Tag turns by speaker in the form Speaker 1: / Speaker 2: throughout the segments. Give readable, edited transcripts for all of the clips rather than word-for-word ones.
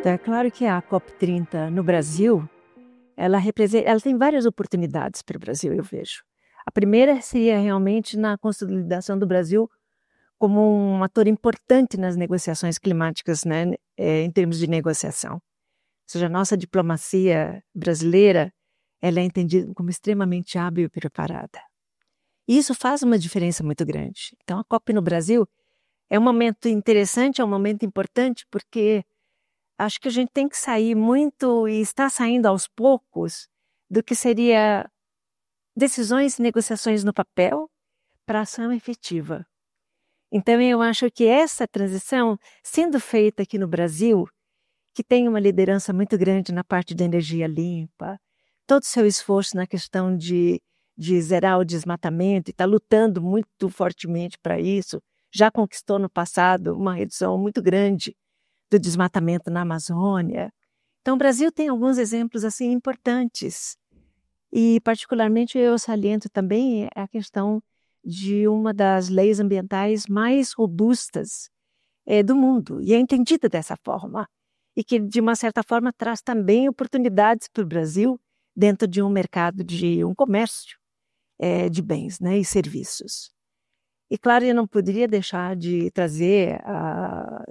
Speaker 1: Então, é claro que a COP30 no Brasil, ela tem várias oportunidades para o Brasil, eu vejo. A primeira seria realmente na consolidação do Brasil como um ator importante nas negociações climáticas, né, em termos de negociação. Ou seja, a nossa diplomacia brasileira, ela é entendida como extremamente hábil e preparada. E isso faz uma diferença muito grande. Então, a COP no Brasil é um momento interessante, é um momento importante, porque acho que a gente tem que sair muito, e está saindo aos poucos, do que seria decisões e negociações no papel para ação efetiva. Então, eu acho que essa transição, sendo feita aqui no Brasil, que tem uma liderança muito grande na parte de energia limpa, todo o seu esforço na questão de zerar o desmatamento, e está lutando muito fortemente para isso, já conquistou no passado uma redução muito grande do desmatamento na Amazônia. Então, o Brasil tem alguns exemplos assim importantes. E, particularmente, eu saliento também a questão de uma das leis ambientais mais robustas do mundo, e é entendida dessa forma, e que, de uma certa forma, traz também oportunidades para o Brasil dentro de um mercado, de um comércio de bens, né, e serviços. E, claro, eu não poderia deixar de trazer,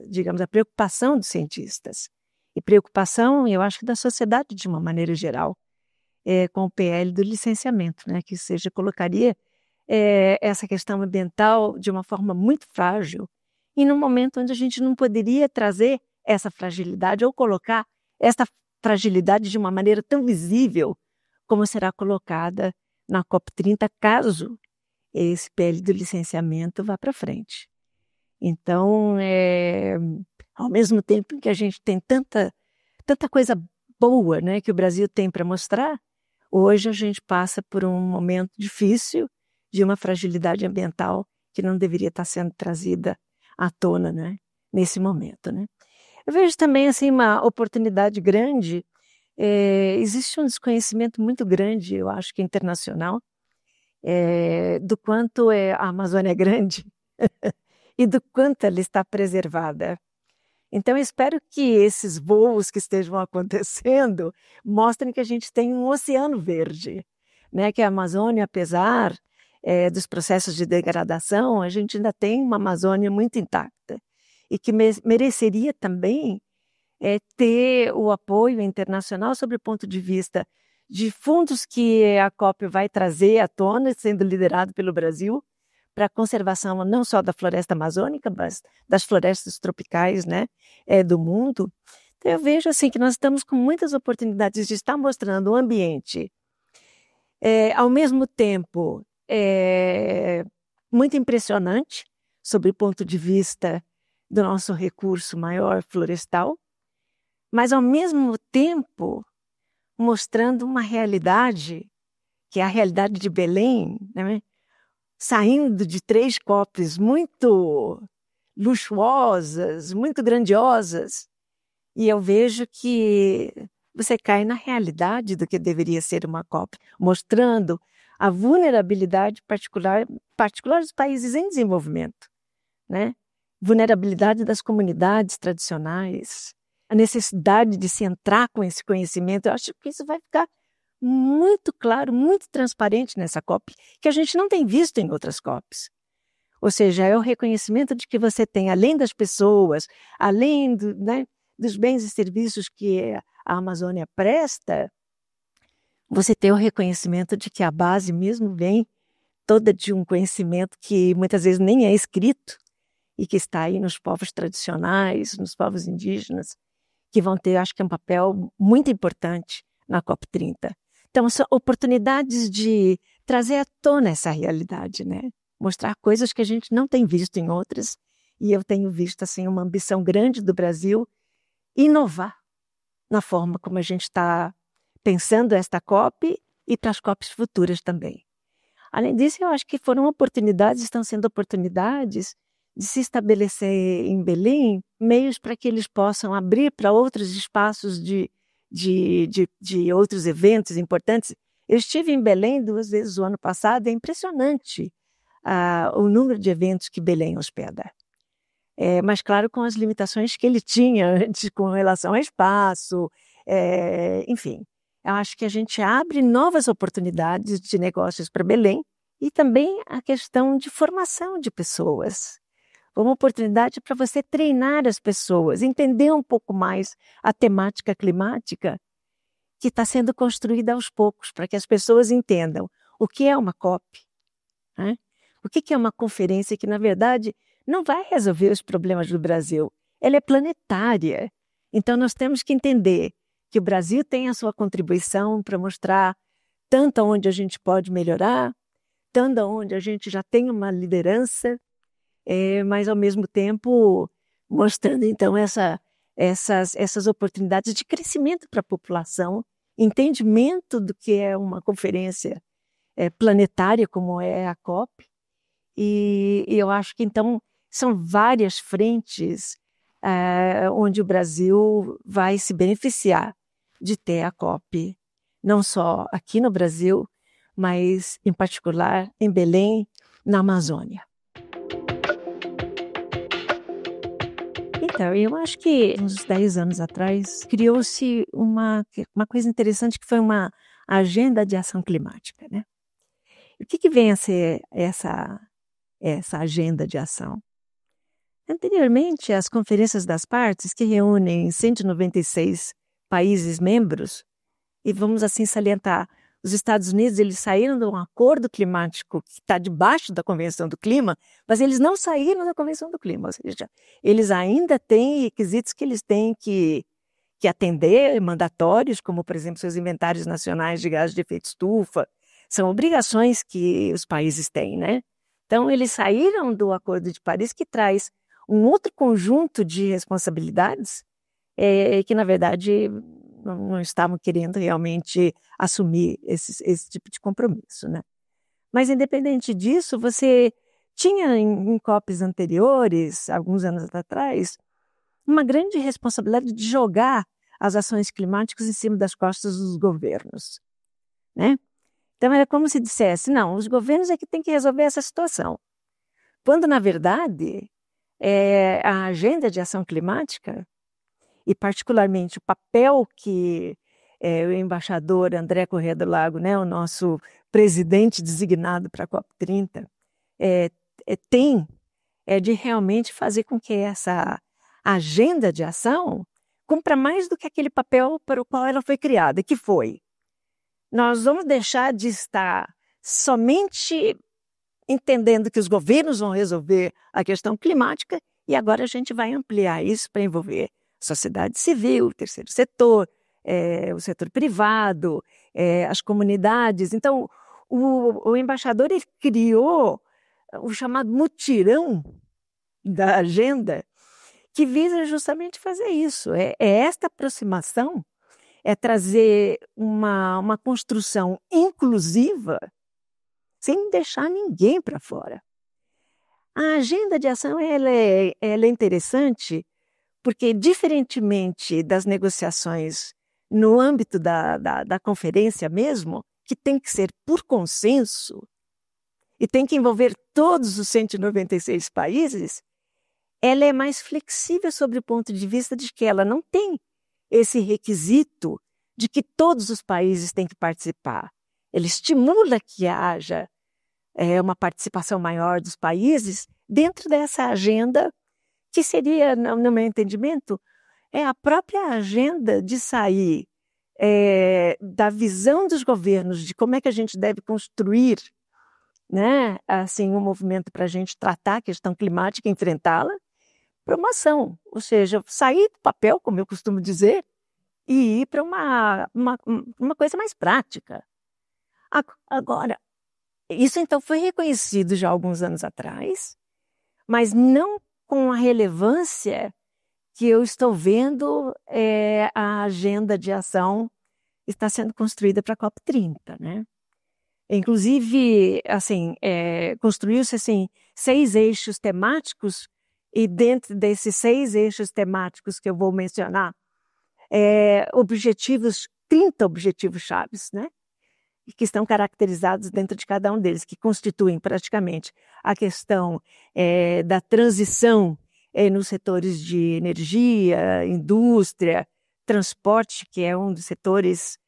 Speaker 1: digamos, a preocupação dos cientistas, e preocupação, eu acho que da sociedade de uma maneira geral, com o PL do licenciamento, né, que seja, colocaria essa questão ambiental de uma forma muito frágil, e num momento onde a gente não poderia trazer essa fragilidade ou colocar essa fragilidade de uma maneira tão visível como será colocada na COP30, caso esse PL do licenciamento vá para frente. Então, ao mesmo tempo que a gente tem tanta coisa boa, né, que o Brasil tem para mostrar, hoje a gente passa por um momento difícil de uma fragilidade ambiental que não deveria estar sendo trazida à tona, né, nesse momento, né. Eu vejo também assim, uma oportunidade grande. Existe um desconhecimento muito grande, eu acho que internacional, do quanto a Amazônia é grande e do quanto ela está preservada. Então, eu espero que esses voos que estejam acontecendo mostrem que a gente tem um oceano verde, né? Que a Amazônia, apesar dos processos de degradação, a gente ainda tem uma Amazônia muito intacta e que mereceria também ter o apoio internacional sob o ponto de vista de fundos que a COP vai trazer à tona, sendo liderado pelo Brasil, para a conservação não só da floresta amazônica, mas das florestas tropicais, né, do mundo. Então, eu vejo assim, que nós estamos com muitas oportunidades de estar mostrando um ambiente, ao mesmo tempo, muito impressionante, sob o ponto de vista do nosso recurso maior florestal, mas, ao mesmo tempo, mostrando uma realidade, que é a realidade de Belém, né? Saindo de 3 COPs muito luxuosas, muito grandiosas, e eu vejo que você cai na realidade do que deveria ser uma COP, mostrando a vulnerabilidade particular dos países em desenvolvimento, né? Vulnerabilidade das comunidades tradicionais, a necessidade de se entrar com esse conhecimento. Eu acho que isso vai ficar muito claro, muito transparente nessa COP, que a gente não tem visto em outras COPs. Ou seja, é o reconhecimento de que você tem, além das pessoas, além né, dos bens e serviços que a Amazônia presta, você tem o reconhecimento de que a base mesmo vem toda de um conhecimento que muitas vezes nem é escrito e que está aí nos povos tradicionais, nos povos indígenas, que vão ter, acho que, um papel muito importante na COP30. Então, são oportunidades de trazer à tona essa realidade, né? Mostrar coisas que a gente não tem visto em outras, e eu tenho visto assim, uma ambição grande do Brasil inovar na forma como a gente está pensando esta COP e para as COPs futuras também. Além disso, eu acho que estão sendo oportunidades de se estabelecer em Belém meios para que eles possam abrir para outros espaços de outros eventos importantes. Eu estive em Belém 2 vezes o ano passado, é impressionante o número de eventos que Belém hospeda. mas claro, com as limitações que ele tinha antes com relação ao espaço, enfim. Eu acho que a gente abre novas oportunidades de negócios para Belém e também a questão de formação de pessoas. Uma oportunidade para você treinar as pessoas, entender um pouco mais a temática climática que está sendo construída aos poucos, para que as pessoas entendam o que é uma COP, né? O que é uma conferência que, na verdade, não vai resolver os problemas do Brasil. Ela é planetária. Então, nós temos que entender que o Brasil tem a sua contribuição para mostrar tanto onde a gente pode melhorar, tanto onde a gente já tem uma liderança, mas, ao mesmo tempo, mostrando, então, essas oportunidades de crescimento para a população, entendimento do que é uma conferência planetária, como é a COP, e eu acho que, então, são várias frentes onde o Brasil vai se beneficiar de ter a COP, não só aqui no Brasil, mas, em particular, em Belém, na Amazônia. Então, eu acho que uns 10 anos atrás criou-se uma coisa interessante que foi uma agenda de ação climática, né? O que vem a ser essa agenda de ação? Anteriormente, as conferências das partes, que reúnem 196 países membros, e vamos assim salientar, os Estados Unidos, eles saíram de um acordo climático que está debaixo da Convenção do Clima, mas eles não saíram da Convenção do Clima, ou seja, eles ainda têm requisitos que eles têm que atender, mandatórios, como, por exemplo, seus inventários nacionais de gases de efeito estufa, são obrigações que os países têm, né? Então, eles saíram do Acordo de Paris, que traz um outro conjunto de responsabilidades que, na verdade, não estavam querendo realmente assumir esse tipo de compromisso, né? Mas, independente disso, você tinha em COPs anteriores, alguns anos atrás, uma grande responsabilidade de jogar as ações climáticas em cima das costas dos governos, né? Então, era como se dissesse, não, os governos é que têm que resolver essa situação. Quando, na verdade, a agenda de ação climática, e particularmente o papel que o embaixador André Corrêa do Lago, né, o nosso presidente designado para a COP30, tem de realmente fazer com que essa agenda de ação cumpra mais do que aquele papel para o qual ela foi criada, que foi: nós vamos deixar de estar somente entendendo que os governos vão resolver a questão climática e agora a gente vai ampliar isso para envolver sociedade civil, o terceiro setor, o setor privado, as comunidades. Então, o embaixador ele criou o chamado mutirão da agenda, que visa justamente fazer isso. Esta aproximação, trazer uma construção inclusiva sem deixar ninguém para fora. A agenda de ação ela é interessante porque, diferentemente das negociações no âmbito da conferência mesmo, que tem que ser por consenso e tem que envolver todos os 196 países, ela é mais flexível sobre o ponto de vista de que ela não tem esse requisito de que todos os países têm que participar. Ela estimula que haja uma participação maior dos países dentro dessa agenda, que seria, no meu entendimento, a própria agenda de sair da visão dos governos de como é que a gente deve construir, né, assim, um movimento para a gente tratar a questão climática e enfrentá-la, para uma ação, ou seja, sair do papel, como eu costumo dizer, e ir para uma coisa mais prática. Agora, isso então foi reconhecido já há alguns anos atrás, mas não com a relevância que eu estou vendo a agenda de ação está sendo construída para a COP30, né? Inclusive, assim, construiu-se assim 6 eixos temáticos, e dentro desses 6 eixos temáticos que eu vou mencionar, 30 objetivos chaves, né? Que estão caracterizados dentro de cada um deles, que constituem praticamente a questão da transição nos setores de energia, indústria, transporte, que é um dos setores,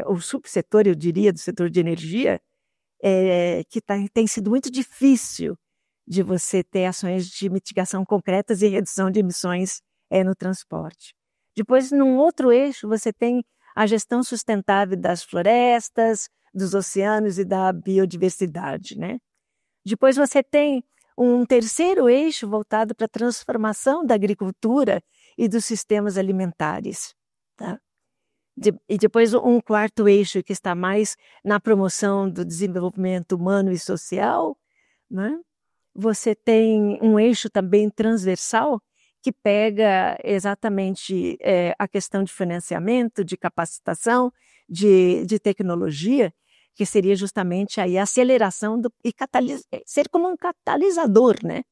Speaker 1: o subsetor, eu diria, do setor de energia, que tem sido muito difícil de você ter ações de mitigação concretas e redução de emissões no transporte. Depois, num outro eixo, você tem a gestão sustentável das florestas, dos oceanos e da biodiversidade, né? Depois você tem um terceiro eixo voltado para a transformação da agricultura e dos sistemas alimentares, tá? E depois um quarto eixo que está mais na promoção do desenvolvimento humano e social, né? Você tem um eixo também transversal que pega exatamente a questão de financiamento, de capacitação, de tecnologia, que seria justamente aí a aceleração e ser como um catalisador, né?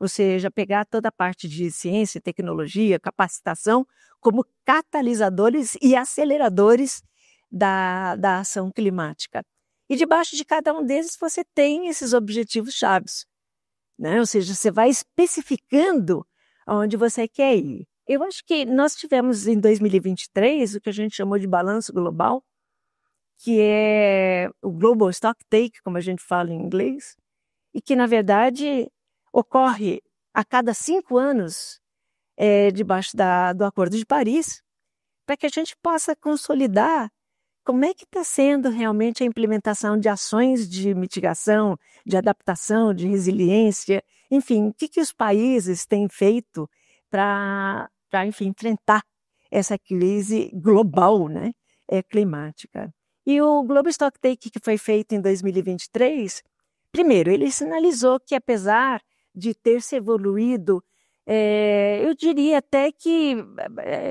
Speaker 1: Ou seja, pegar toda a parte de ciência, tecnologia, capacitação como catalisadores e aceleradores da ação climática. E debaixo de cada um deles você tem esses objetivos chaves, né? Ou seja, você vai especificando aonde você quer ir. Eu acho que nós tivemos em 2023 o que a gente chamou de balanço global, que é o Global Stocktake, como a gente fala em inglês, e que, na verdade, ocorre a cada 5 anos debaixo do Acordo de Paris, para que a gente possa consolidar como é que está sendo realmente a implementação de ações de mitigação, de adaptação, de resiliência, enfim, o que os países têm feito para enfim, enfrentar essa crise global, né, climática. E o Global Stocktake que foi feito em 2023, primeiro, ele sinalizou que apesar de ter se evoluído, eu diria até que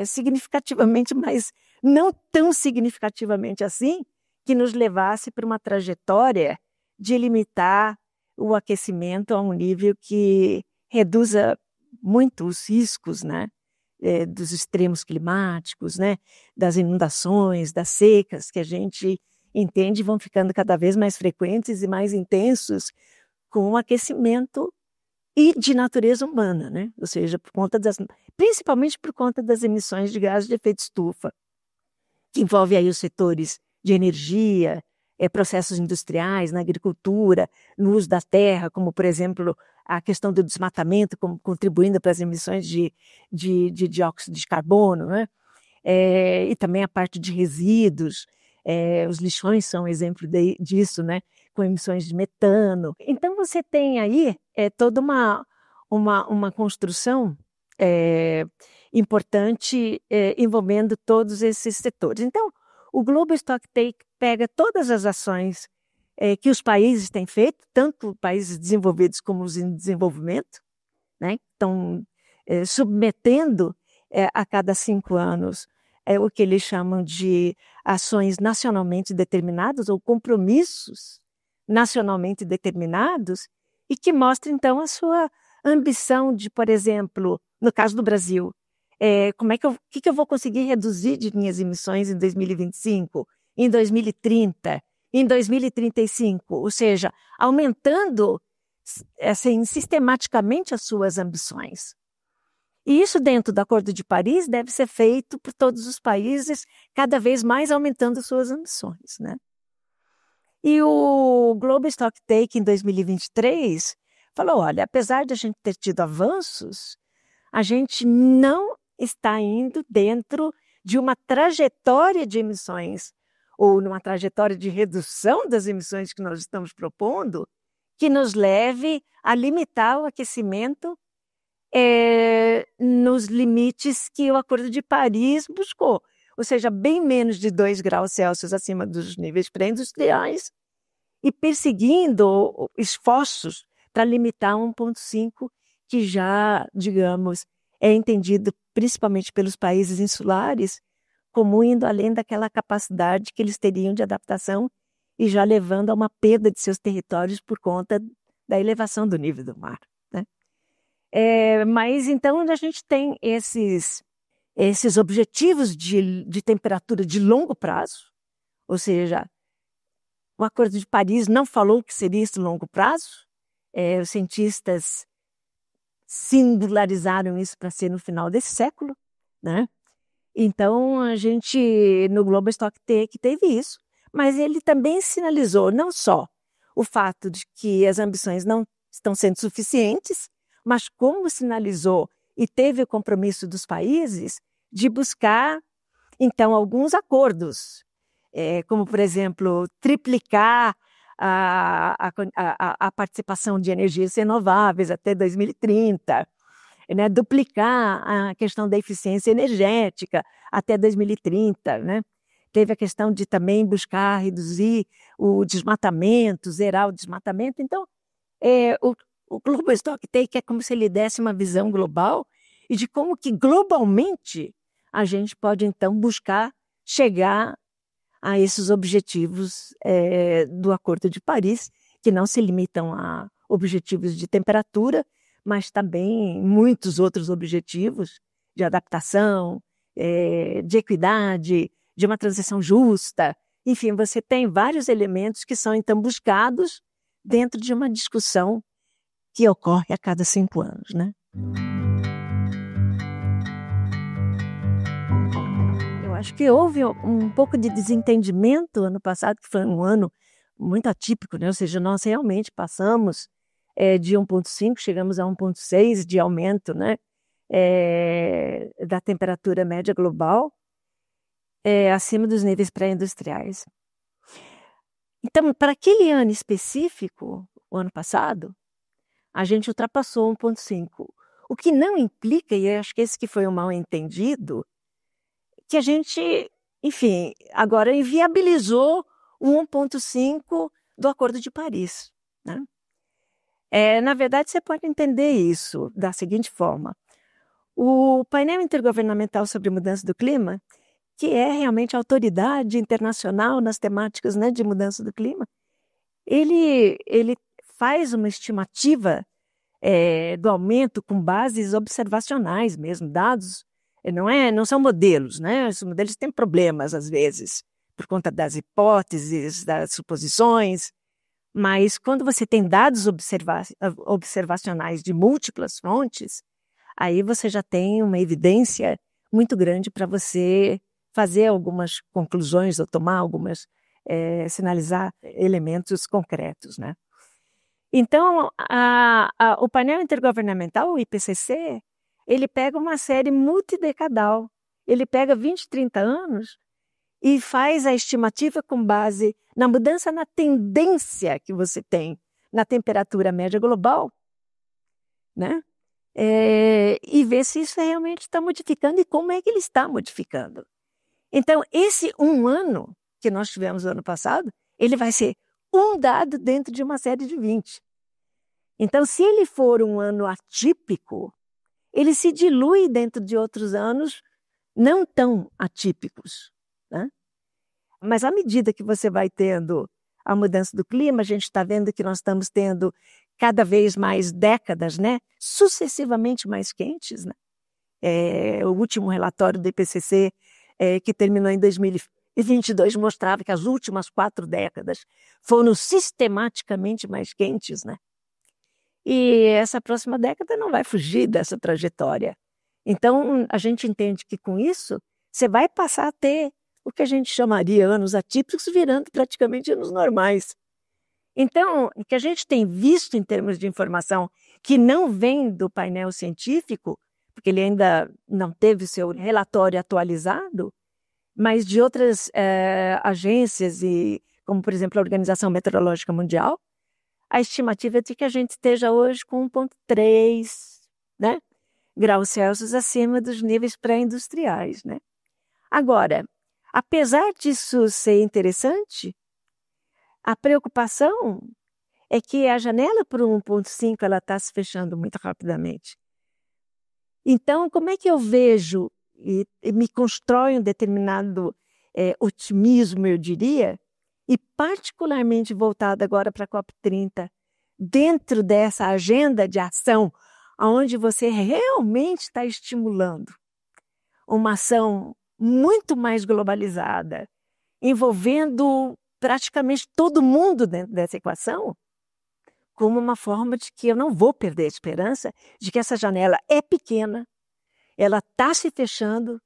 Speaker 1: significativamente, mas não tão significativamente assim, que nos levasse para uma trajetória de limitar o aquecimento a um nível que reduza muito os riscos, né, dos extremos climáticos, né, das inundações, das secas, que a gente entende vão ficando cada vez mais frequentes e mais intensos com o aquecimento e de natureza humana, né? Ou seja, principalmente por conta das emissões de gases de efeito estufa, que envolve aí os setores de energia, processos industriais, na agricultura, no uso da terra, como, por exemplo, a questão do desmatamento, como contribuindo para as emissões de dióxido de carbono, né? E também a parte de resíduos, os lixões são um exemplo disso, né? Com emissões de metano. Então, você tem aí toda uma construção importante envolvendo todos esses setores. Então, o Global Stocktake pega todas as ações que os países têm feito, tanto países desenvolvidos como os em desenvolvimento, né? Estão submetendo a cada 5 anos o que eles chamam de ações nacionalmente determinadas ou compromissos nacionalmente determinados e que mostra, então, a sua ambição de, por exemplo, no caso do Brasil, que eu vou conseguir reduzir de minhas emissões em 2025, em 2030, em 2035, ou seja, aumentando assim, sistematicamente as suas ambições. E isso dentro do Acordo de Paris deve ser feito por todos os países, cada vez mais aumentando suas ambições, né? E o Global Stocktake em 2023 falou, olha, apesar de a gente ter tido avanços, a gente não está indo dentro de uma trajetória de emissões ou numa trajetória de redução das emissões que nós estamos propondo, que nos leve a limitar o aquecimento nos limites que o Acordo de Paris buscou, ou seja, bem menos de 2 graus Celsius acima dos níveis pré-industriais e perseguindo esforços para limitar 1,5, que já, digamos, é entendido principalmente pelos países insulares como indo além daquela capacidade que eles teriam de adaptação e já levando a uma perda de seus territórios por conta da elevação do nível do mar, né? Mas então a gente tem esses objetivos de temperatura de longo prazo, ou seja, o Acordo de Paris não falou que seria esse longo prazo, os cientistas singularizaram isso para ser no final desse século, né? Então, a gente, no Global Stock Take, teve isso, mas ele também sinalizou não só o fato de que as ambições não estão sendo suficientes, mas como sinalizou e teve o compromisso dos países de buscar, então, alguns acordos, como, por exemplo, triplicar a participação de energias renováveis até 2030, né, duplicar a questão da eficiência energética até 2030, né? Teve a questão de também buscar reduzir o desmatamento, zerar o desmatamento. Então, o Global Stock Take é como se ele desse uma visão global e de como que globalmente a gente pode, então, buscar chegar a esses objetivos do Acordo de Paris, que não se limitam a objetivos de temperatura, mas também muitos outros objetivos de adaptação, de equidade, de uma transição justa. Enfim, você tem vários elementos que são, então, buscados dentro de uma discussão que ocorre a cada 5 anos, né? Eu acho que houve um pouco de desentendimento ano passado, que foi um ano muito atípico, né? Ou seja, nós realmente passamos de 1,5, chegamos a 1,6 de aumento, né? Da temperatura média global, acima dos níveis pré-industriais. Então, para aquele ano específico, o ano passado, a gente ultrapassou 1,5. O que não implica, e eu acho que esse que foi o mal entendido, que a gente, enfim, agora inviabilizou o 1,5 do Acordo de Paris, né? Na verdade, você pode entender isso da seguinte forma. O painel intergovernamental sobre mudança do clima, que é realmente a autoridade internacional nas temáticas, né, de mudança do clima, ele faz uma estimativa do aumento com bases observacionais mesmo, dados, não são modelos, né? Os modelos têm problemas às vezes, por conta das hipóteses, das suposições, mas quando você tem dados observacionais de múltiplas fontes, aí você já tem uma evidência muito grande para você fazer algumas conclusões ou tomar sinalizar elementos concretos, né? Então, o painel intergovernamental, o IPCC, ele pega uma série multidecadal, ele pega 20, 30 anos e faz a estimativa com base na mudança na tendência que você tem na temperatura média global, né? E ver se isso realmente está modificando e como é que ele está modificando. Então, esse um ano que nós tivemos no ano passado, ele vai ser um dado dentro de uma série de 20. Então, se ele for um ano atípico, ele se dilui dentro de outros anos não tão atípicos, né? Mas à medida que você vai tendo a mudança do clima, a gente está vendo que nós estamos tendo cada vez mais décadas, né, sucessivamente mais quentes, né? O último relatório do IPCC, que terminou em 2022, mostrava que as últimas 4 décadas foram sistematicamente mais quentes, né? E essa próxima década não vai fugir dessa trajetória. Então, a gente entende que com isso, você vai passar a ter o que a gente chamaria anos atípicos, virando praticamente anos normais. Então, o que a gente tem visto em termos de informação que não vem do painel científico, porque ele ainda não teve o seu relatório atualizado, mas de outras agências, como, por exemplo, a Organização Meteorológica Mundial, a estimativa é de que a gente esteja hoje com 1,3, né, graus Celsius acima dos níveis pré-industriais, né? Agora, apesar disso ser interessante, a preocupação é que a janela para o 1,5 ela está se fechando muito rapidamente. Então, como é que eu vejo e me constrói um determinado otimismo, eu diria, e particularmente voltado agora para a COP30, dentro dessa agenda de ação, onde você realmente está estimulando uma ação muito mais globalizada, envolvendo praticamente todo mundo dentro dessa equação, como uma forma de que eu não vou perder a esperança de que essa janela é pequena, ela está se fechando,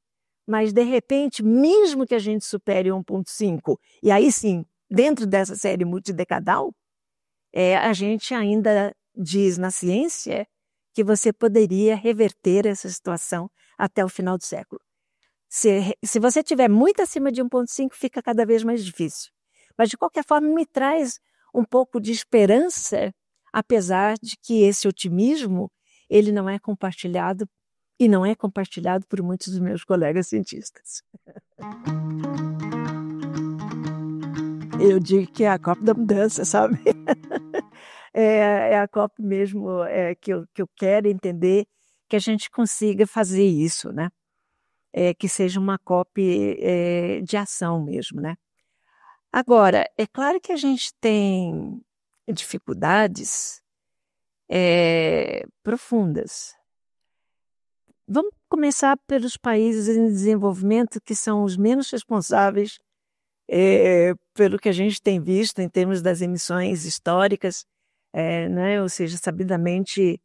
Speaker 1: mas de repente, mesmo que a gente supere 1,5, e aí sim, dentro dessa série multidecadal, a gente ainda diz na ciência que você poderia reverter essa situação até o final do século. Se você tiver muito acima de 1,5, fica cada vez mais difícil. Mas, de qualquer forma, me traz um pouco de esperança, apesar de que esse otimismo ele não é compartilhado e não é compartilhado por muitos dos meus colegas cientistas. Eu digo que é a COP da mudança, sabe? É a COP mesmo que eu quero entender que a gente consiga fazer isso, né? Que seja uma COP de ação mesmo, né? Agora, é claro que a gente tem dificuldades profundas. Vamos começar pelos países em desenvolvimento, que são os menos responsáveis pelo que a gente tem visto em termos das emissões históricas, né? Ou seja, sabidamente,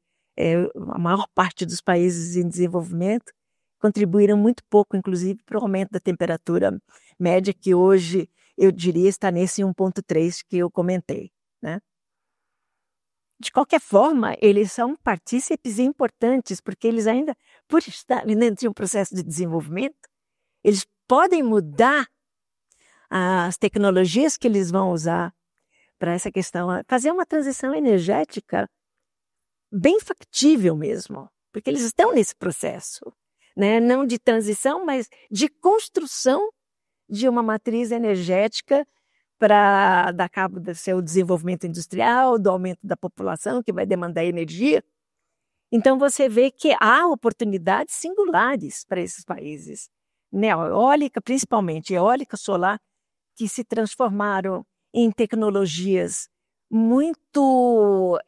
Speaker 1: a maior parte dos países em desenvolvimento contribuíram muito pouco, inclusive, para o aumento da temperatura média, que hoje, eu diria, está nesse 1,3 que eu comentei, né? De qualquer forma, eles são partícipes importantes, porque eles ainda, por estarem dentro de um processo de desenvolvimento, eles podem mudar as tecnologias que eles vão usar para essa questão, fazer uma transição energética bem factível mesmo, porque eles estão nesse processo, né? Não de transição, mas de construção de uma matriz energética para dar cabo do seu desenvolvimento industrial, do aumento da população, que vai demandar energia. Então, você vê que há oportunidades singulares para esses países, né? Eólica, principalmente eólica, solar, que se transformaram em tecnologias muito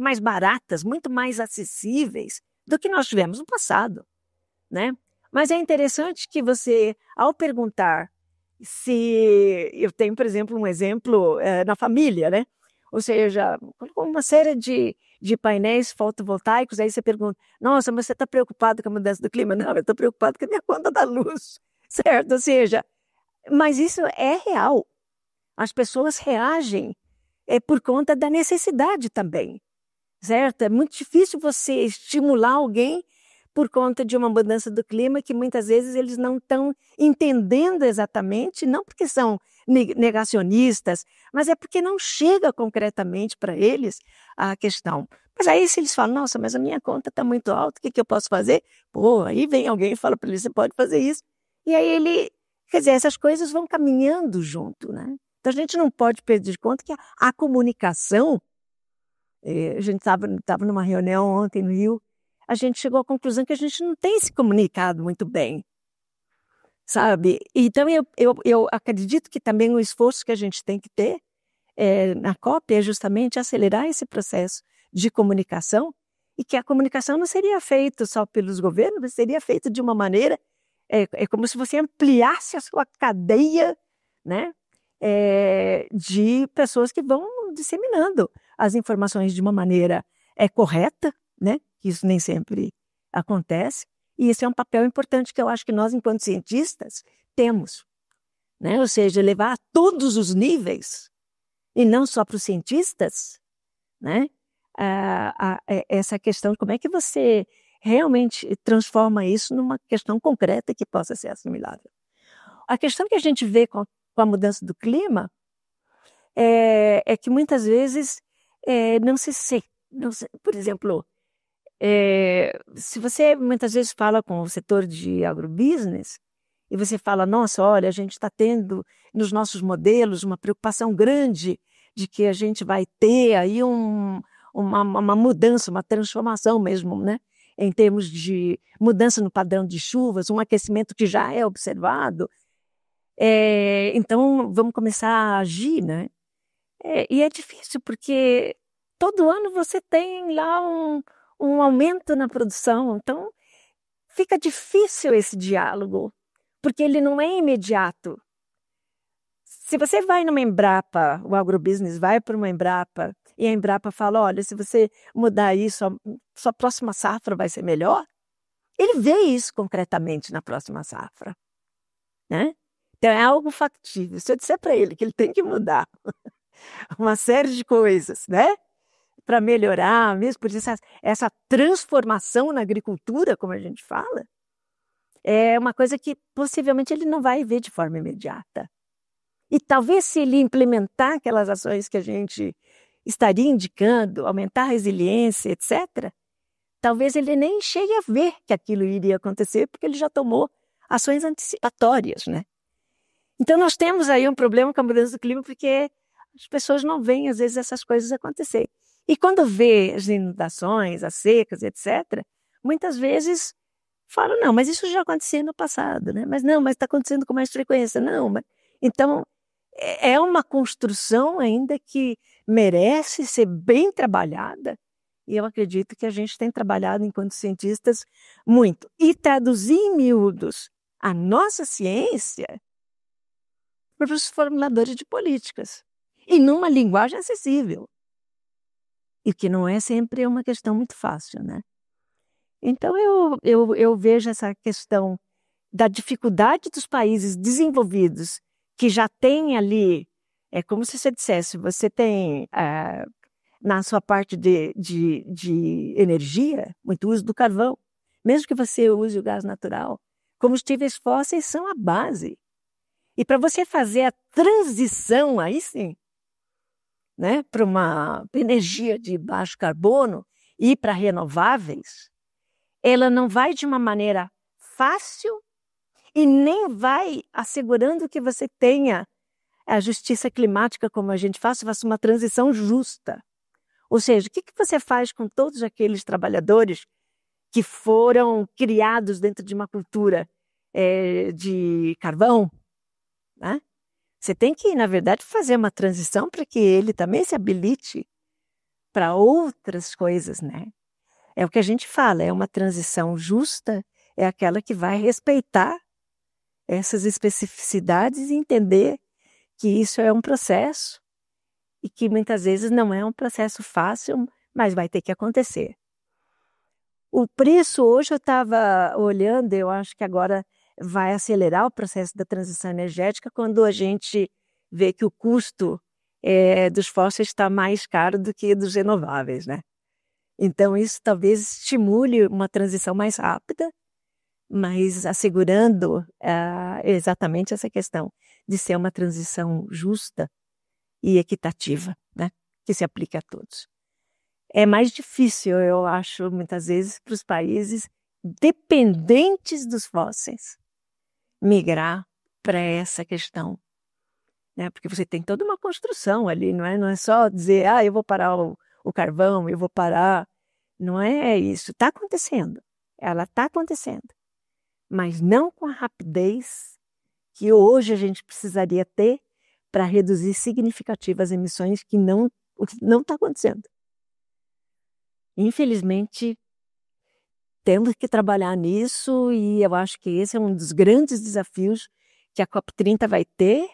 Speaker 1: mais baratas, muito mais acessíveis do que nós tivemos no passado, né? Mas é interessante que você, ao perguntar se eu tenho, por exemplo, um exemplo na família, né? Ou seja, uma série de painéis fotovoltaicos, aí você pergunta, nossa, mas você está preocupado com a mudança do clima? Não, eu estou preocupado com a minha conta da luz, certo? Ou seja, mas isso é real. As pessoas reagem por conta da necessidade também, certo? É muito difícil você estimular alguém por conta de uma mudança do clima que muitas vezes eles não estão entendendo exatamente, não porque são negacionistas, mas é porque não chega concretamente para eles a questão. Mas aí se eles falam, nossa, mas a minha conta está muito alta, o que eu posso fazer? Pô, aí vem alguém e fala para ele, você pode fazer isso. E aí ele, quer dizer, essas coisas vão caminhando junto, né? Então a gente não pode perder de conta que a comunicação, a gente estava numa reunião ontem no Rio, a gente chegou à conclusão que a gente não tem se comunicado muito bem, sabe? Então, eu acredito que também o esforço que a gente tem que ter na COP é justamente acelerar esse processo de comunicação e que a comunicação não seria feita só pelos governos, mas seria feita de uma maneira, como se você ampliasse a sua cadeia, né? De pessoas que vão disseminando as informações de uma maneira correta, né? Isso nem sempre acontece, e esse é um papel importante que eu acho que nós, enquanto cientistas, temos, né? Ou seja, levar a todos os níveis, e não só para os cientistas, né? Essa questão de como é que você realmente transforma isso numa questão concreta que possa ser assimilável. A questão que a gente vê com a mudança do clima é que muitas vezes não se, por exemplo, se você muitas vezes fala com o setor de agrobusiness e você fala, nossa, olha, a gente está tendo nos nossos modelos uma preocupação grande de que a gente vai ter aí uma mudança, uma transformação mesmo, né? Em termos de mudança no padrão de chuvas, um aquecimento que já é observado. Então, vamos começar a agir, né? E é difícil, porque todo ano você tem lá um aumento na produção, então fica difícil esse diálogo, porque ele não é imediato. Se você vai numa Embrapa, o agrobusiness vai para uma Embrapa, e a Embrapa fala, olha, se você mudar isso, sua próxima safra vai ser melhor, ele vê isso concretamente na próxima safra, né? Então é algo factível. Se eu disser para ele que ele tem que mudar uma série de coisas, né? Para melhorar, mesmo por isso essa transformação na agricultura, como a gente fala, é uma coisa que possivelmente ele não vai ver de forma imediata. E talvez se ele implementar aquelas ações que a gente estaria indicando, aumentar a resiliência, etc., talvez ele nem chegue a ver que aquilo iria acontecer, porque ele já tomou ações antecipatórias, né? Então nós temos aí um problema com a mudança do clima, porque as pessoas não veem, às vezes, essas coisas acontecer. E quando vê as inundações, as secas, etc., muitas vezes falam, não, mas isso já acontecia no passado, né? Mas não, mas está acontecendo com mais frequência. Não, mas... Então, é uma construção ainda que merece ser bem trabalhada, e eu acredito que a gente tem trabalhado, enquanto cientistas, muito. E traduzir em miúdos a nossa ciência para os formuladores de políticas, e numa linguagem acessível. E que não é sempre uma questão muito fácil, né? Então, eu vejo essa questão da dificuldade dos países desenvolvidos, que já têm ali, é como se você dissesse, você tem na sua parte de energia, muito uso do carvão. Mesmo que você use o gás natural, combustíveis fósseis são a base. E para você fazer a transição, aí sim, né, para uma energia de baixo carbono e para renováveis, ela não vai de uma maneira fácil e nem vai assegurando que você tenha a justiça climática, como a gente faz, faça uma transição justa. Ou seja, o que você faz com todos aqueles trabalhadores que foram criados dentro de uma cultura de carvão, né? Você tem que, na verdade, fazer uma transição para que ele também se habilite para outras coisas, né? É o que a gente fala, é uma transição justa, é aquela que vai respeitar essas especificidades e entender que isso é um processo e que muitas vezes não é um processo fácil, mas vai ter que acontecer. O preço, hoje eu estava olhando, eu acho que agora vai acelerar o processo da transição energética quando a gente vê que o custo dos fósseis está mais caro do que dos renováveis, né? Então isso talvez estimule uma transição mais rápida, mas assegurando exatamente essa questão de ser uma transição justa e equitativa, né? Que se aplique a todos. É mais difícil, eu acho, muitas vezes, para os países dependentes dos fósseis migrar para essa questão, né? Porque você tem toda uma construção ali, não é só dizer, eu vou parar o carvão, eu vou parar. Não é isso. Está acontecendo. Ela está acontecendo. Mas não com a rapidez que hoje a gente precisaria ter para reduzir significativas emissões, que não está acontecendo. Infelizmente, temos que trabalhar nisso, e eu acho que esse é um dos grandes desafios que a COP30 vai ter,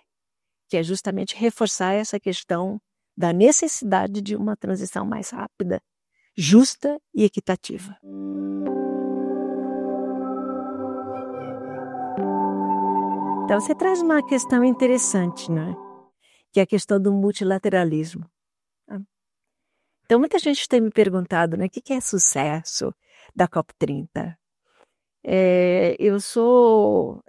Speaker 1: que é justamente reforçar essa questão da necessidade de uma transição mais rápida, justa e equitativa. Então você traz uma questão interessante, né? Que é a questão do multilateralismo. Então muita gente tem me perguntado, né, o que é sucesso da COP30? Eu sou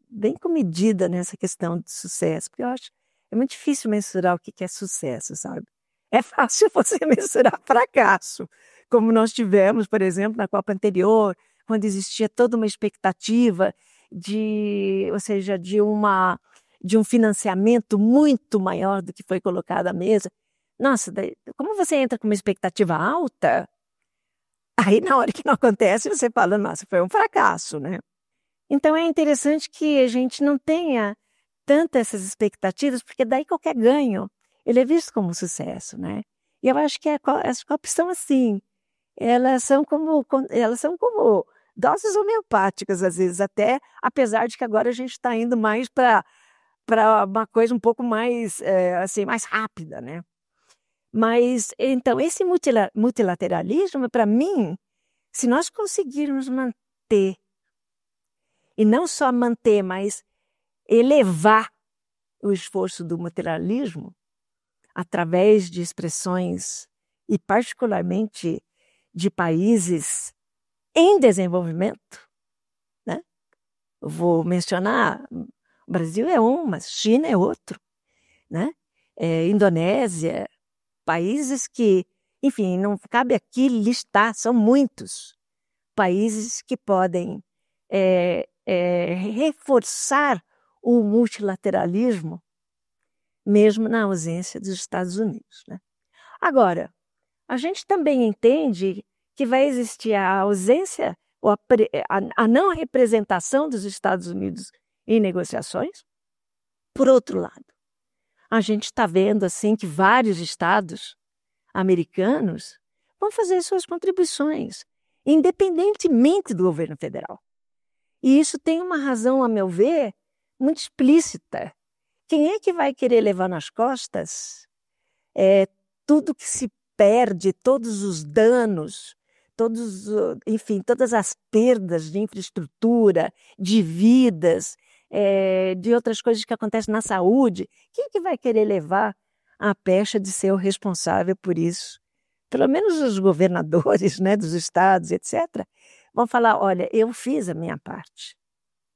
Speaker 1: bem comedida nessa questão de sucesso, porque eu acho é muito difícil mensurar o que é sucesso, sabe? É fácil você mensurar fracasso, como nós tivemos, por exemplo, na Copa anterior, quando existia toda uma expectativa ou seja, de um financiamento muito maior do que foi colocado à mesa. Nossa, como você entra com uma expectativa alta, aí na hora que não acontece, você fala, nossa, foi um fracasso, né? Então é interessante que a gente não tenha tantas essas expectativas, porque daí qualquer ganho, ele é visto como sucesso, né? E eu acho que as COPs são assim, elas são como doses homeopáticas, às vezes, até, apesar de que agora a gente está indo mais para para uma coisa um pouco mais, assim, mais rápida, né? Mas, então, esse multilateralismo, para mim, se nós conseguirmos manter, e não só manter, mas elevar o esforço do multilateralismo através de expressões, e particularmente de países em desenvolvimento, né? Eu vou mencionar, o Brasil é um, mas China é outro, né? Indonésia, países que, enfim, não cabe aqui listar, são muitos países que podem reforçar o multilateralismo, mesmo na ausência dos Estados Unidos, né? Agora, a gente também entende que vai existir a ausência ou a não representação dos Estados Unidos em negociações. Por outro lado, a gente está vendo assim que vários estados americanos vão fazer suas contribuições, independentemente do governo federal. E isso tem uma razão, a meu ver, muito explícita. Quem é que vai querer levar nas costas tudo que se perde, todos os danos, enfim, todas as perdas de infraestrutura, de vidas, de outras coisas que acontecem na saúde? Quem é que vai querer levar a pecha de ser o responsável por isso? Pelo menos os governadores, né, dos estados, etc., vão falar, olha, eu fiz a minha parte.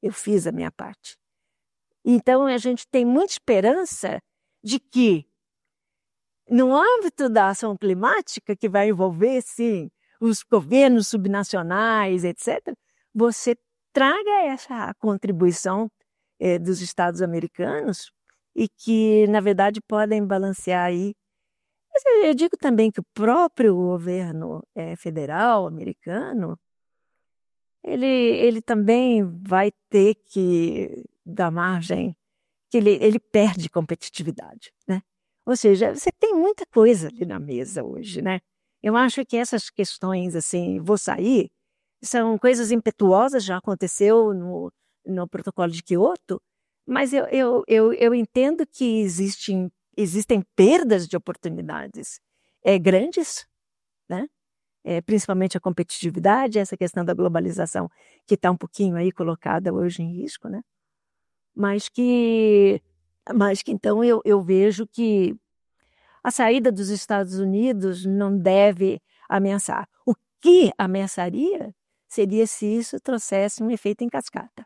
Speaker 1: Eu fiz a minha parte. Então, a gente tem muita esperança de que, no âmbito da ação climática, que vai envolver, sim, os governos subnacionais, etc., você traga essa contribuição dos Estados americanos e que, na verdade, podem balancear aí. Mas eu digo também que o próprio governo federal americano, ele também vai ter que dar margem, que ele perde competitividade, né? Ou seja, você tem muita coisa ali na mesa hoje, né? Eu acho que essas questões, assim, vou sair, são coisas impetuosas, já aconteceu no protocolo de Quioto, mas eu entendo que existem perdas de oportunidades grandes, né? Principalmente a competitividade, essa questão da globalização que está um pouquinho aí colocada hoje em risco, né? Mas que então eu vejo que a saída dos Estados Unidos não deve ameaçar. O que ameaçaria seria se isso trouxesse um efeito em cascata.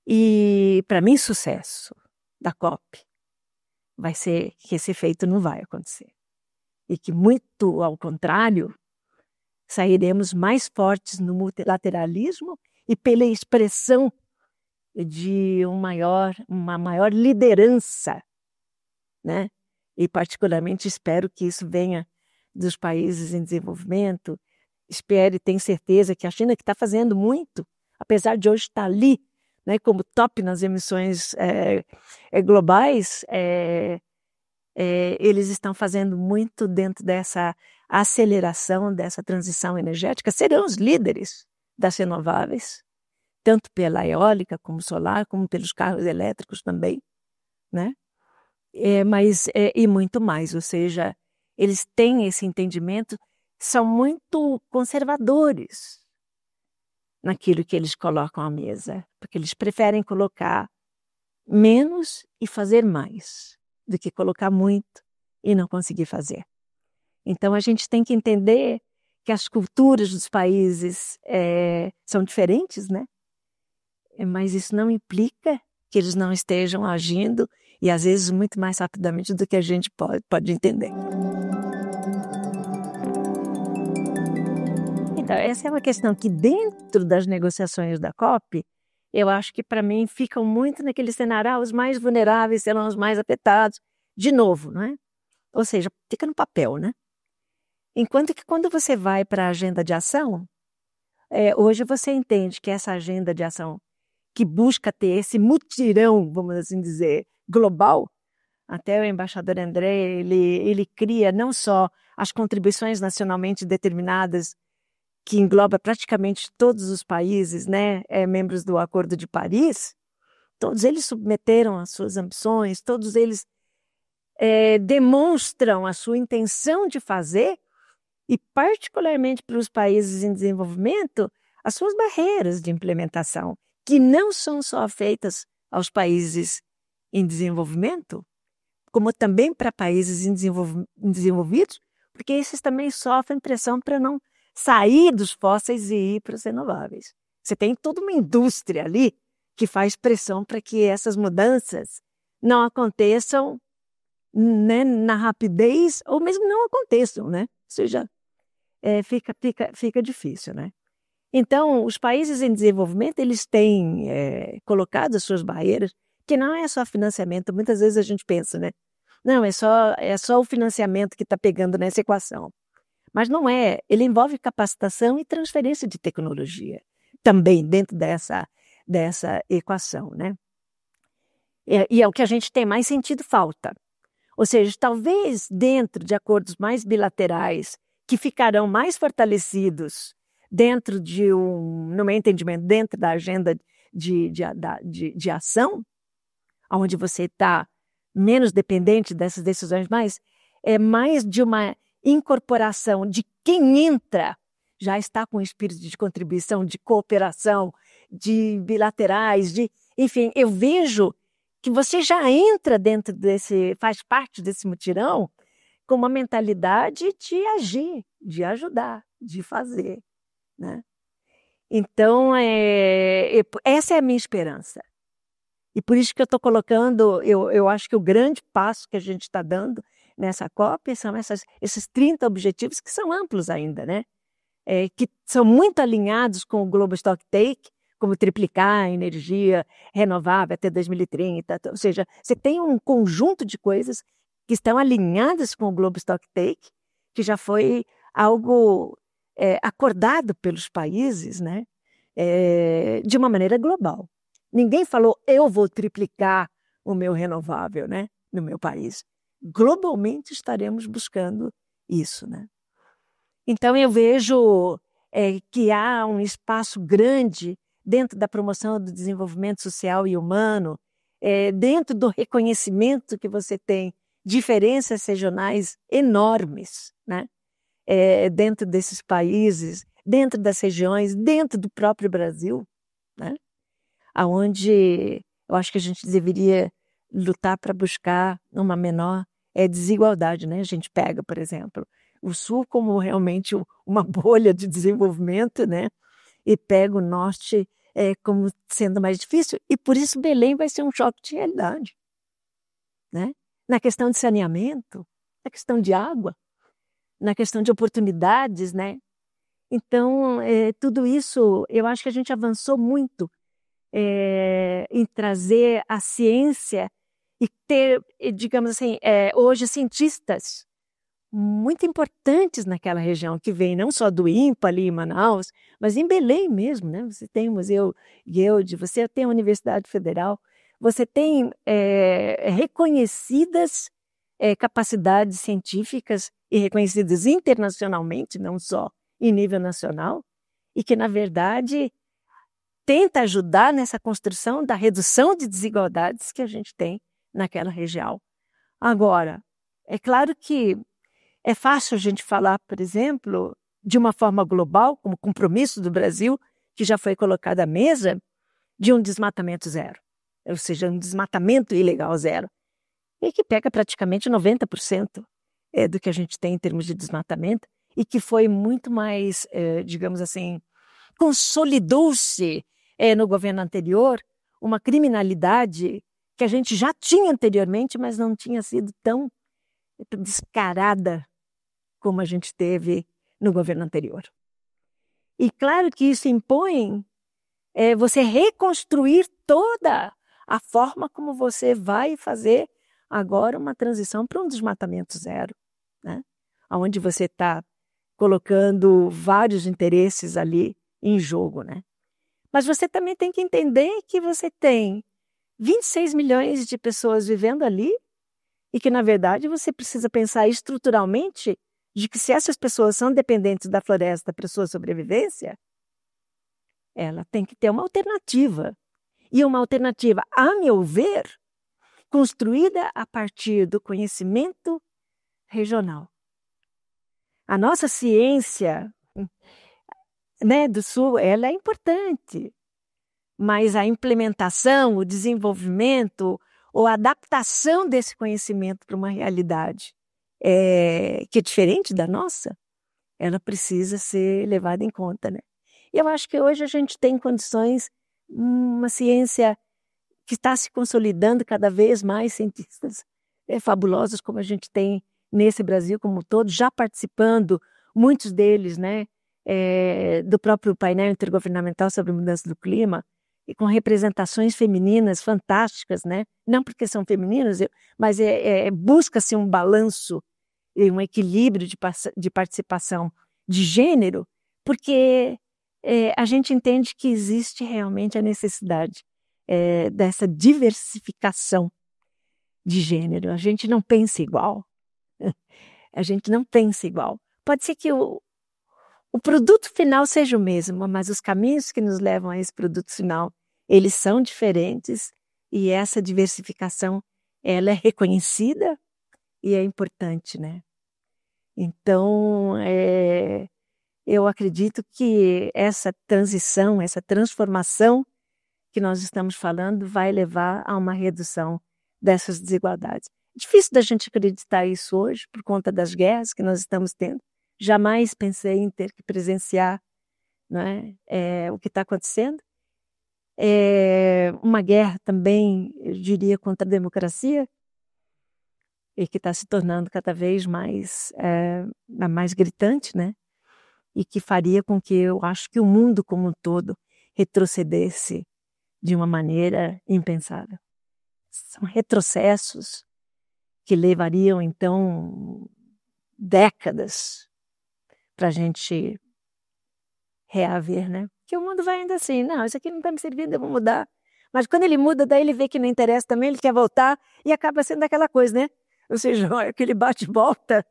Speaker 1: E, para mim, sucesso da COP vai ser que esse efeito não vai acontecer. E que, muito ao contrário, sairemos mais fortes no multilateralismo e pela expressão de uma maior liderança, né? E particularmente espero que isso venha dos países em desenvolvimento. Espero e tenho certeza que a China, que está fazendo muito, apesar de hoje estar ali, né, como top nas emissões globais, eles estão fazendo muito dentro dessa aceleração, dessa transição energética, serão os líderes das renováveis, tanto pela eólica como solar, como pelos carros elétricos também, né? E muito mais, ou seja, eles têm esse entendimento, são muito conservadores naquilo que eles colocam à mesa, porque eles preferem colocar menos e fazer mais do que colocar muito e não conseguir fazer. Então, a gente tem que entender que as culturas dos países são diferentes, né? Mas isso não implica que eles não estejam agindo e, às vezes, muito mais rapidamente do que a gente pode entender. Então, essa é uma questão que, dentro das negociações da COP, eu acho que, para mim, ficam muito naquele cenário, os mais vulneráveis serão os mais afetados, de novo, não é? Ou seja, fica no papel, né? Enquanto que, quando você vai para a agenda de ação, hoje você entende que essa agenda de ação que busca ter esse mutirão, vamos assim dizer, global, até o embaixador André, ele cria não só as contribuições nacionalmente determinadas, que engloba praticamente todos os países, né, membros do Acordo de Paris, Todos eles submeteram as suas ambições, todos eles demonstram a sua intenção de fazer, e particularmente para os países em desenvolvimento, as suas barreiras de implementação, que não são só feitas aos países em desenvolvimento, como também para países desenvolvidos, porque esses também sofrem pressão para não sair dos fósseis e ir para os renováveis. Você tem toda uma indústria ali que faz pressão para que essas mudanças não aconteçam, né, na rapidez, ou mesmo não aconteçam, né? Ou seja, fica difícil, né? Então, os países em desenvolvimento, eles têm colocado as suas barreiras, que não é só financiamento. Muitas vezes a gente pensa, né? Não, é só o financiamento que está pegando nessa equação. Mas não é. Ele envolve capacitação e transferência de tecnologia também dentro dessa equação, né? E é o que a gente tem mais sentido falta. Ou seja, talvez dentro de acordos mais bilaterais, que ficarão mais fortalecidos dentro no meu entendimento, dentro da agenda de ação, onde você está menos dependente dessas decisões, mas é mais de uma incorporação de quem entra, já está com espírito de contribuição, de cooperação, de bilaterais, enfim, eu vejo que você já entra faz parte desse mutirão com uma mentalidade de agir, de ajudar, de fazer, né? Então, essa é a minha esperança. E por isso que eu estou colocando, eu acho que o grande passo que a gente está dando nessa COP são esses 30 objetivos, que são amplos ainda, né? Que são muito alinhados com o Global Stocktake, como triplicar a energia renovável até 2030. Ou seja, você tem um conjunto de coisas que estão alinhadas com o Global Stocktake, que já foi algo acordado pelos países, né? De uma maneira global. Ninguém falou, eu vou triplicar o meu renovável, né, no meu país. Globalmente estaremos buscando isso, né? Então eu vejo que há um espaço grande dentro da promoção do desenvolvimento social e humano, dentro do reconhecimento que você tem diferenças regionais enormes, né? Dentro desses países, dentro das regiões, dentro do próprio Brasil, né? Onde eu acho que a gente deveria lutar para buscar uma menor desigualdade, né? A gente pega, por exemplo, o Sul como realmente uma bolha de desenvolvimento, né? E pega o Norte como sendo mais difícil, e por isso Belém vai ser um choque de realidade, né? Na questão de saneamento, na questão de água, na questão de oportunidades, né? Então, tudo isso, eu acho que a gente avançou muito em trazer a ciência e ter, digamos assim, hoje cientistas muito importantes naquela região, que vem não só do INPA ali em Manaus, mas em Belém mesmo, né? Você tem o Museu Guild, você tem a Universidade Federal, você tem reconhecidas capacidades científicas e reconhecidas internacionalmente, não só em nível nacional, e que, na verdade, tenta ajudar nessa construção da redução de desigualdades que a gente tem naquela região. Agora, é claro que é fácil a gente falar, por exemplo, de uma forma global, como compromisso do Brasil, que já foi colocado à mesa, de um desmatamento zero, ou seja, um desmatamento ilegal zero, e que pega praticamente 90% do que a gente tem em termos de desmatamento, e que foi muito mais, digamos assim, consolidou-se no governo anterior uma criminalidade que a gente já tinha anteriormente, mas não tinha sido tão descarada como a gente teve no governo anterior. E claro que isso impõe você reconstruir toda a forma como você vai fazer agora uma transição para um desmatamento zero, né? Onde você está colocando vários interesses ali em jogo, né? Mas você também tem que entender que você tem 26 milhões de pessoas vivendo ali e que, na verdade, você precisa pensar estruturalmente de que se essas pessoas são dependentes da floresta para sua sobrevivência, ela tem que ter uma alternativa. e uma alternativa, a meu ver, construída a partir do conhecimento regional. A nossa ciência, né, do Sul, ela é importante, mas a implementação, o desenvolvimento ou a adaptação desse conhecimento para uma realidade que é diferente da nossa, ela precisa ser levada em conta, né? Eu acho que hoje a gente tem condições, uma ciência que está se consolidando cada vez mais, cientistas fabulosos como a gente tem nesse Brasil como um todo, já participando, muitos deles, né, do próprio painel intergovernamental sobre mudança do clima, e com representações femininas fantásticas, né? Não porque são femininas, mas busca-se um balanço e um equilíbrio de participação de gênero, porque a gente entende que existe realmente a necessidade dessa diversificação de gênero. A gente não pensa igual. A gente não pensa igual. Pode ser que o produto final seja o mesmo, mas os caminhos que nos levam a esse produto final, eles são diferentes, e essa diversificação, ela é reconhecida e é importante, né? Então, eu acredito que essa transição, essa transformação que nós estamos falando vai levar a uma redução dessas desigualdades. É difícil da gente acreditar isso hoje por conta das guerras que nós estamos tendo. Jamais pensei em ter que presenciar, né, o que está acontecendo. Uma guerra também, eu diria, contra a democracia, e que está se tornando cada vez mais gritante, né? E que faria com que eu acho que o mundo como um todo retrocedesse de uma maneira impensável. São retrocessos que levariam, então, décadas para a gente reaver, né? Porque o mundo vai ainda assim, não, isso aqui não está me servindo, eu vou mudar. Mas quando ele muda, daí ele vê que não interessa também, ele quer voltar e acaba sendo aquela coisa, né? Ou seja, aquele bate-volta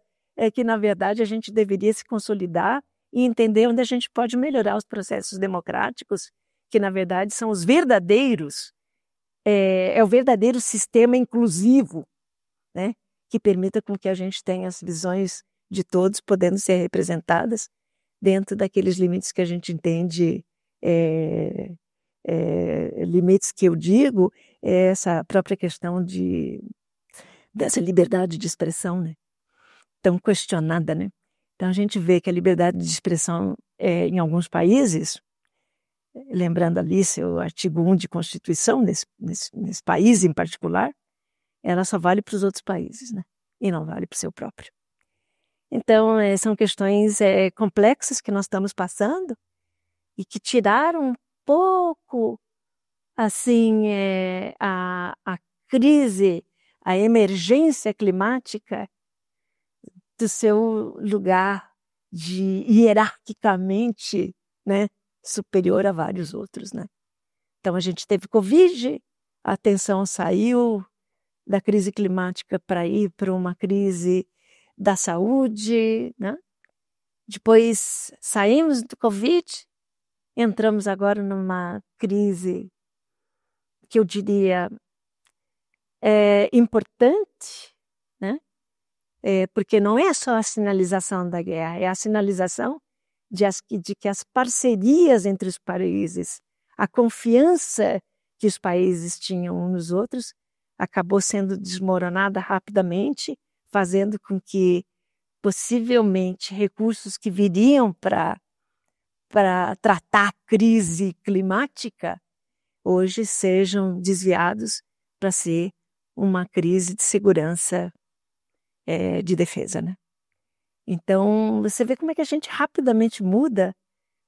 Speaker 1: que, na verdade, a gente deveria se consolidar e entender onde a gente pode melhorar os processos democráticos, que, na verdade, são os verdadeiros, o verdadeiro sistema inclusivo, né? Que permita com que a gente tenha as visões de todos podendo ser representadas dentro daqueles limites que a gente entende, limites que eu digo, essa própria questão dessa liberdade de expressão, né? Tão questionada, né? Então a gente vê que a liberdade de expressão em alguns países, lembrando ali seu artigo 1 de Constituição, nesse país em particular, ela só vale para os outros países, né? E não vale para o seu próprio. Então, são questões complexas que nós estamos passando e que tiraram um pouco, assim, a crise, a emergência climática do seu lugar de hierarquicamente, né, superior a vários outros, né? Então, a gente teve Covid, a atenção saiu da crise climática para ir para uma crise da saúde, né? Depois saímos do Covid, entramos agora numa crise que eu diria importante, né? Porque não é só a sinalização da guerra, é a sinalização de que as parcerias entre os países, a confiança que os países tinham uns nos outros, acabou sendo desmoronada rapidamente, fazendo com que possivelmente recursos que viriam para tratar a crise climática hoje sejam desviados para ser uma crise de segurança, de defesa, né? Então, você vê como é que a gente rapidamente muda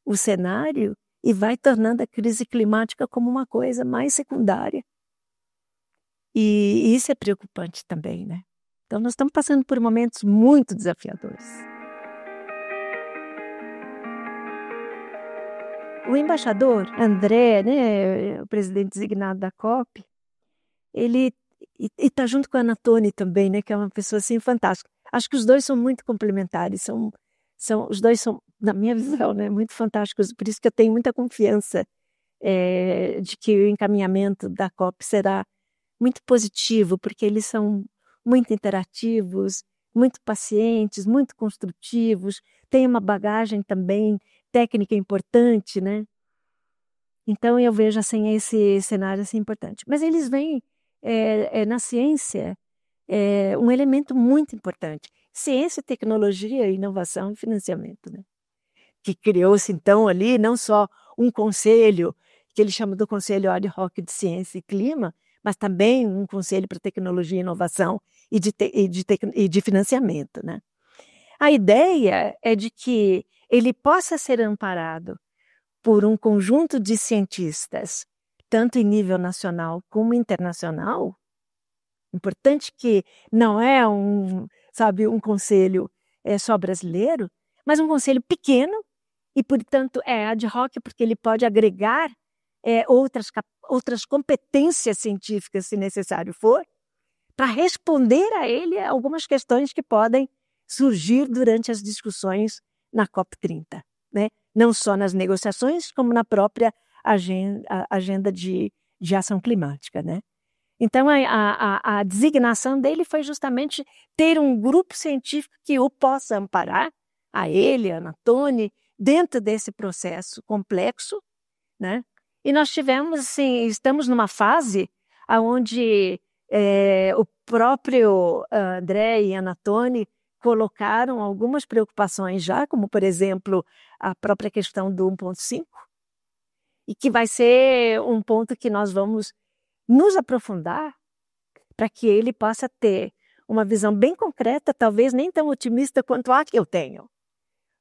Speaker 1: o cenário e vai tornando a crise climática como uma coisa mais secundária. E isso é preocupante também, né? Então, nós estamos passando por momentos muito desafiadores. O embaixador André, né, o presidente designado da COP, ele está junto com a Anatole também, né, que é uma pessoa assim fantástica. Acho que os dois são muito complementares, os dois são, na minha visão, né, muito fantásticos, por isso que eu tenho muita confiança de que o encaminhamento da COP será muito positivo, porque eles são muito interativos, muito pacientes, muito construtivos, têm uma bagagem também técnica importante, né? Então eu vejo assim esse cenário assim importante. Mas eles veem na ciência um elemento muito importante: ciência, tecnologia, inovação e financiamento, né? Que criou-se então ali não só um conselho, que ele chama do Conselho Ad Hoc de Ciência e Clima, mas também um conselho para tecnologia e inovação e de financiamento, né? A ideia é de que ele possa ser amparado por um conjunto de cientistas, tanto em nível nacional como internacional. Importante que não é um conselho só brasileiro, mas um conselho pequeno e, portanto, é ad hoc, porque ele pode agregar outras competências científicas, se necessário for, para responder a ele algumas questões que podem surgir durante as discussões na COP30, né? Não só nas negociações, como na própria agenda de ação climática, né? Então, a designação dele foi justamente ter um grupo científico que o possa amparar, a ele, a Anatone, dentro desse processo complexo, né? E nós estamos numa fase onde o próprio André e Anatone colocaram algumas preocupações já, como, por exemplo, a própria questão do 1.5, e que vai ser um ponto que nós vamos nos aprofundar para que ele possa ter uma visão bem concreta, talvez nem tão otimista quanto a que eu tenho,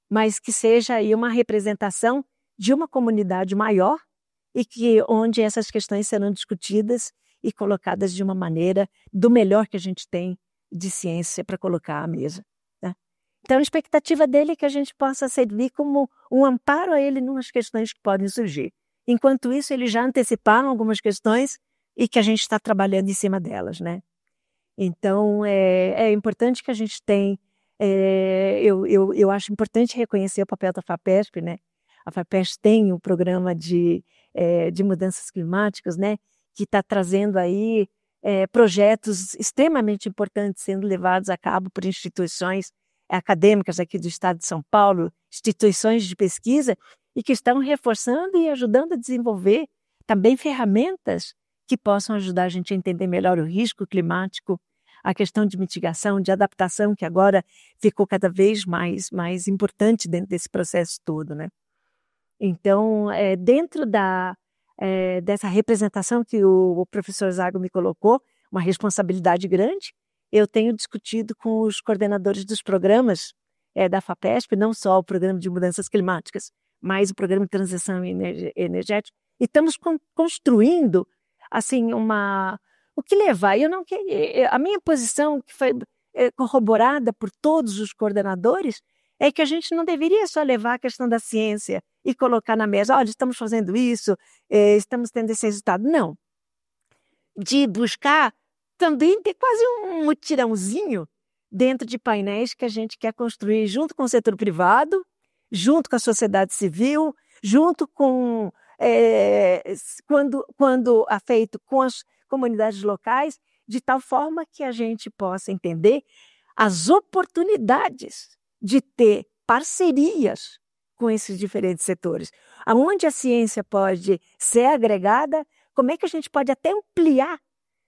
Speaker 1: mas que seja aí uma representação de uma comunidade maior e onde essas questões serão discutidas e colocadas de uma maneira do melhor que a gente tem de ciência para colocar à mesa, né? Então, a expectativa dele é que a gente possa servir como um amparo a ele em umas questões que podem surgir. Enquanto isso, eles já anteciparam algumas questões e que a gente está trabalhando em cima delas, né? Então, é importante que a gente tenha... eu acho importante reconhecer o papel da FAPESP, né? A FAPESP tem um programa de mudanças climáticas, né? Que está trazendo aí projetos extremamente importantes sendo levados a cabo por instituições acadêmicas aqui do estado de São Paulo, instituições de pesquisa, e que estão reforçando e ajudando a desenvolver também ferramentas que possam ajudar a gente a entender melhor o risco climático, a questão de mitigação, de adaptação, que agora ficou cada vez mais importante dentro desse processo todo, né? Então, dentro dessa representação que o professor Zago me colocou, uma responsabilidade grande, eu tenho discutido com os coordenadores dos programas da FAPESP, não só o programa de mudanças climáticas, mas o programa de transição energética, e estamos construindo assim o que levar. A minha posição, que foi corroborada por todos os coordenadores, é que a gente não deveria só levar a questão da ciência e colocar na mesa: olha, estamos fazendo isso, estamos tendo esse resultado. Não. De buscar também ter quase um mutirãozinho dentro de painéis que a gente quer construir junto com o setor privado, junto com a sociedade civil, junto com, quando feito com as comunidades locais, de tal forma que a gente possa entender as oportunidades de ter parcerias com esses diferentes setores. Aonde a ciência pode ser agregada, como é que a gente pode até ampliar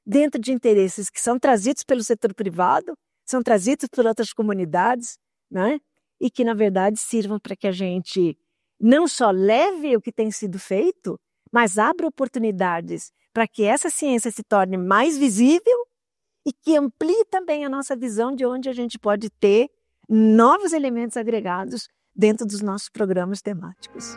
Speaker 1: dentro de interesses que são trazidos pelo setor privado, são trazidos por outras comunidades, né? E que, na verdade, sirvam para que a gente não só leve o que tem sido feito, mas abra oportunidades para que essa ciência se torne mais visível e que amplie também a nossa visão de onde a gente pode ter novos elementos agregados dentro dos nossos programas temáticos.